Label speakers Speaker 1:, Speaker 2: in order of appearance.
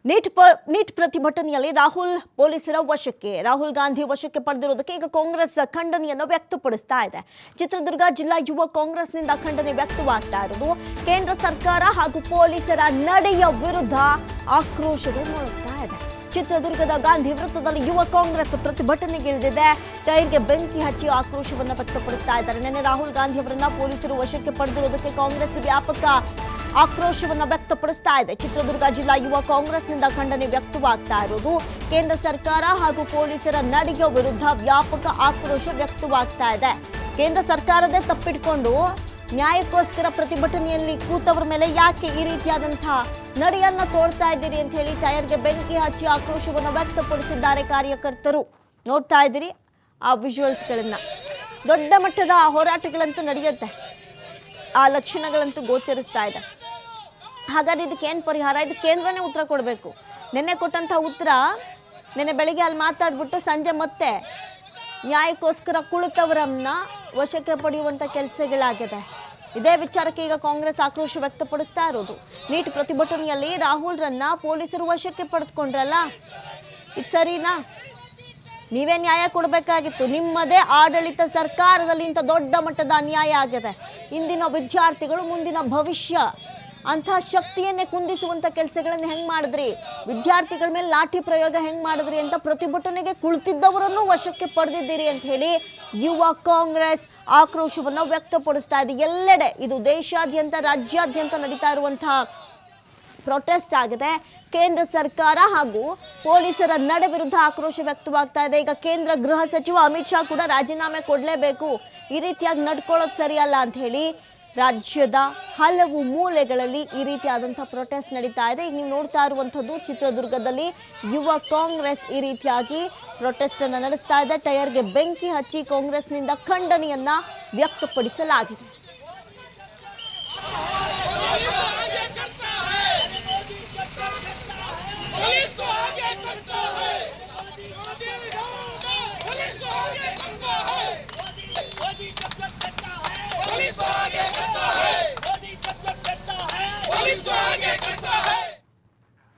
Speaker 1: Neat ಪ್ರತಿಭಟನೆಯಲ್ಲಿ ರಾಹುಲ್ ಪೊಲೀಸರ ವಶಕ್ಕೆ ರಾಹುಲ್ ಗಾಂಧಿ ವಶಕ್ಕೆ ಪಡೆದಿರುವುದಕ್ಕೆ ಈಗ ಕಾಂಗ್ರೆಸ್ ಖಂಡನೆಯನ್ನು ವ್ಯಕ್ತಪಡಿಸ್ತಾ ಇದೆ. ಚಿತ್ರದುರ್ಗ ಜಿಲ್ಲಾ ಯುವ ಕಾಂಗ್ರೆಸ್ನಿಂದ ಖಂಡನೆ ವ್ಯಕ್ತವಾಗ್ತಾ ಇರೋದು. ಕೇಂದ್ರ ಸರ್ಕಾರ ಹಾಗೂ ಪೊಲೀಸರ ನಡೆಯ ವಿರುದ್ಧ ಆಕ್ರೋಶಗಳು ಮೂಡುತ್ತಾ ಇದೆ. ಚಿತ್ರದುರ್ಗದ ಗಾಂಧಿ ವೃತ್ತದಲ್ಲಿ ಯುವ ಕಾಂಗ್ರೆಸ್ ಪ್ರತಿಭಟನೆಗಿಳಿದಿದೆ. ಟೈರ್ಗೆ ಬೆಂಕಿ ಹಚ್ಚಿ ಆಕ್ರೋಶವನ್ನು ವ್ಯಕ್ತಪಡಿಸ್ತಾ ಇದ್ದಾರೆ. ನಿನ್ನೆ ರಾಹುಲ್ ಗಾಂಧಿ ಅವರನ್ನ ಪೊಲೀಸರು ವಶಕ್ಕೆ ಪಡೆದಿರುವುದಕ್ಕೆ ಕಾಂಗ್ರೆಸ್ ವ್ಯಾಪಕ ಆಕ್ರೋಶವನ್ನು ವ್ಯಕ್ತಪಡಿಸ್ತಾ ಇದೆ. ಚಿತ್ರದುರ್ಗ ಜಿಲ್ಲಾ ಯುವ ಕಾಂಗ್ರೆಸ್ನಿಂದ ಖಂಡನೆ ವ್ಯಕ್ತವಾಗ್ತಾ ಇರೋದು. ಕೇಂದ್ರ ಸರ್ಕಾರ ಹಾಗೂ ಪೊಲೀಸರ ನಡೆಯ ವಿರುದ್ಧ ವ್ಯಾಪಕ ಆಕ್ರೋಶ ವ್ಯಕ್ತವಾಗ್ತಾ ಇದೆ. ಕೇಂದ್ರ ಸರ್ಕಾರದೇ ತಪ್ಪಿಟ್ಕೊಂಡು ನ್ಯಾಯಕ್ಕೋಸ್ಕರ ಪ್ರತಿಭಟನೆಯಲ್ಲಿ ಕೂತವರ ಮೇಲೆ ಯಾಕೆ ಈ ರೀತಿಯಾದಂತಹ ನಡೆಯನ್ನ ತೋರ್ತಾ ಇದ್ದೀರಿ ಅಂತ ಹೇಳಿ ಟೈರ್ಗೆ ಬೆಂಕಿ ಹಚ್ಚಿ ಆಕ್ರೋಶವನ್ನು ವ್ಯಕ್ತಪಡಿಸಿದ್ದಾರೆ ಕಾರ್ಯಕರ್ತರು. ನೋಡ್ತಾ ಇದ್ದೀರಿ ಆ ವಿಜುವಲ್ಸ್ಗಳನ್ನ. ದೊಡ್ಡ ಮಟ್ಟದ ಹೋರಾಟಗಳಂತೂ ನಡೆಯುತ್ತೆ, ಆ ಲಕ್ಷಣಗಳಂತೂ ಗೋಚರಿಸ್ತಾ ಇದೆ. ಹಾಗಾದ್ರೆ ಇದಕ್ಕೆ ಏನು ಪರಿಹಾರ? ಇದು ಕೇಂದ್ರನೇ ಉತ್ತರ ಕೊಡಬೇಕು. ನಿನ್ನೆ ಕೊಟ್ಟಂಥ ಉತ್ತರ ನಿನ್ನೆ ಬೆಳಿಗ್ಗೆ ಅಲ್ಲಿ ಮಾತಾಡ್ಬಿಟ್ಟು ಸಂಜೆ ಮತ್ತೆ ನ್ಯಾಯಕ್ಕೋಸ್ಕರ ಕುಳಿತವರನ್ನ ವಶಕ್ಕೆ ಪಡೆಯುವಂಥ ಕೆಲಸಗಳಾಗಿದೆ. ಇದೇ ವಿಚಾರಕ್ಕೆ ಈಗ ಕಾಂಗ್ರೆಸ್ ಆಕ್ರೋಶ ವ್ಯಕ್ತಪಡಿಸ್ತಾ ಇರೋದು. ನೀಟ್ ಪ್ರತಿಭಟನೆಯಲ್ಲಿ ರಾಹುಲ್ರನ್ನ ಪೊಲೀಸರು ವಶಕ್ಕೆ ಪಡೆದುಕೊಂಡ್ರಲ್ಲ, ಇದು ಸರಿನಾ? ನೀವೇ ನ್ಯಾಯ ಕೊಡಬೇಕಾಗಿತ್ತು. ನಿಮ್ಮದೇ ಆಡಳಿತ ಸರ್ಕಾರದಲ್ಲಿ ಇಂಥ ದೊಡ್ಡ ಮಟ್ಟದ ಅನ್ಯಾಯ ಆಗಿದೆ. ಇಂದಿನ ವಿದ್ಯಾರ್ಥಿಗಳು ಮುಂದಿನ ಭವಿಷ್ಯ, ಅಂತಹ ಶಕ್ತಿಯನ್ನೇ ಕುಂದಿಸುವಂಥ ಕೆಲಸಗಳನ್ನು ಹೆಂಗೆ ಮಾಡಿದ್ರಿ, ವಿದ್ಯಾರ್ಥಿಗಳ ಮೇಲೆ ಲಾಠಿ ಪ್ರಯೋಗ ಹೆಂಗೆ ಮಾಡಿದ್ರಿ ಅಂತ ಪ್ರತಿಭಟನೆಗೆ ಕುಳಿತಿದ್ದವರನ್ನು ವಶಕ್ಕೆ ಪಡೆದಿದ್ದೀರಿ ಅಂತ ಹೇಳಿ ಯುವ ಕಾಂಗ್ರೆಸ್ ಆಕ್ರೋಶವನ್ನು ವ್ಯಕ್ತಪಡಿಸ್ತಾ ಇದೆ. ಎಲ್ಲೆಡೆ ಇದು ದೇಶಾದ್ಯಂತ ರಾಜ್ಯಾದ್ಯಂತ ನಡೀತಾ ಇರುವಂತಹ ಪ್ರೊಟೆಸ್ಟ್ ಆಗಿದೆ. ಕೇಂದ್ರ ಸರ್ಕಾರ ಹಾಗೂ ಪೊಲೀಸರ ನಡೆ ವಿರುದ್ಧ ಆಕ್ರೋಶ ವ್ಯಕ್ತವಾಗ್ತಾ ಇದೆ. ಈಗ ಕೇಂದ್ರ ಗೃಹ ಸಚಿವ ಅಮಿತ್ ಶಾ ಕೂಡ ರಾಜೀನಾಮೆ ಕೊಡಲೇಬೇಕು, ಈ ರೀತಿಯಾಗಿ ನಡ್ಕೊಳ್ಳೋದು ಸರಿಯಲ್ಲ ಅಂತ ಹೇಳಿ ರಾಜ್ಯದ ಹಲವು ಮೂಲೆಗಳಲ್ಲಿ ಈ ರೀತಿಯಾದಂಥ ಪ್ರೊಟೆಸ್ಟ್ ನಡೀತಾ ಇದೆ. ಈಗ ನೀವು ನೋಡ್ತಾ ಇರುವಂಥದ್ದು ಚಿತ್ರದುರ್ಗದಲ್ಲಿ ಯುವ ಕಾಂಗ್ರೆಸ್ ಈ ರೀತಿಯಾಗಿ ಪ್ರೊಟೆಸ್ಟ್ ಅನ್ನು ನಡೆಸ್ತಾ ಇದೆ. ಟೈರ್ಗೆ ಬೆಂಕಿ ಹಚ್ಚಿ ಕಾಂಗ್ರೆಸ್ನಿಂದ ಖಂಡನೆಯನ್ನ ವ್ಯಕ್ತಪಡಿಸಲಾಗಿದೆ.